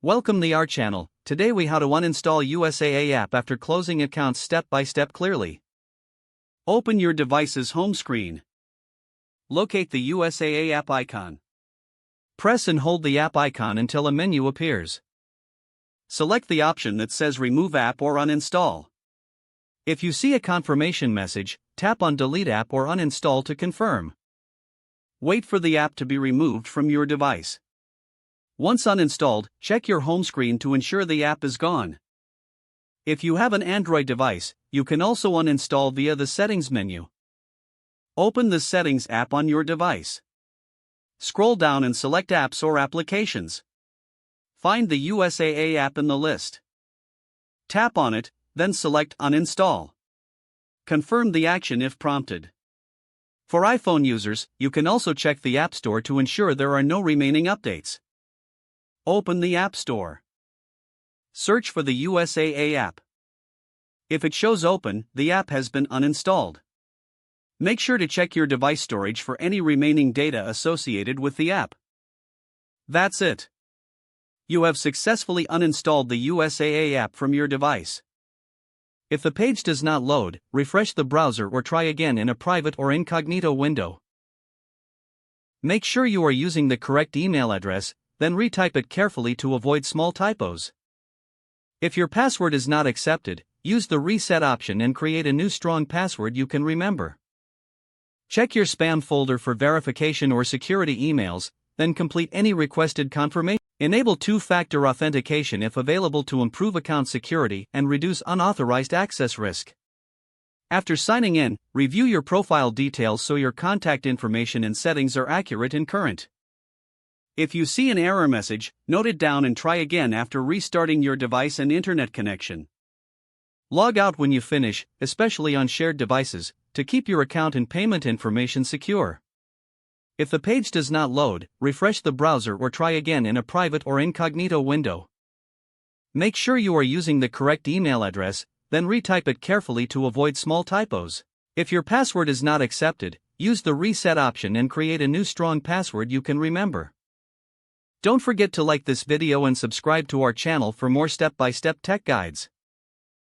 Welcome to our channel. Today we how to uninstall USAA app after closing accounts step by step clearly. Open your device's home screen. Locate the USAA app icon. Press and hold the app icon until a menu appears. Select the option that says Remove App or Uninstall. If you see a confirmation message, tap on Delete App or Uninstall to confirm. Wait for the app to be removed from your device. Once uninstalled, check your home screen to ensure the app is gone. If you have an Android device, you can also uninstall via the Settings menu. Open the Settings app on your device. Scroll down and select Apps or Applications. Find the USAA app in the list. Tap on it, then select Uninstall. Confirm the action if prompted. For iPhone users, you can also check the App Store to ensure there are no remaining updates. Open the App Store. Search for the USAA app. If it shows open, the app has been uninstalled. Make sure to check your device storage for any remaining data associated with the app. That's it. You have successfully uninstalled the USAA app from your device. If the page does not load, refresh the browser or try again in a private or incognito window. Make sure you are using the correct email address, then retype it carefully to avoid small typos. If your password is not accepted, use the reset option and create a new strong password you can remember. Check your spam folder for verification or security emails, then complete any requested confirmation. Enable two-factor authentication if available to improve account security and reduce unauthorized access risk. After signing in, review your profile details so your contact information and settings are accurate and current. If you see an error message, note it down and try again after restarting your device and internet connection. Log out when you finish, especially on shared devices, to keep your account and payment information secure. If the page does not load, refresh the browser or try again in a private or incognito window. Make sure you are using the correct email address, then retype it carefully to avoid small typos. If your password is not accepted, use the reset option and create a new strong password you can remember. Don't forget to like this video and subscribe to our channel for more step-by-step tech guides.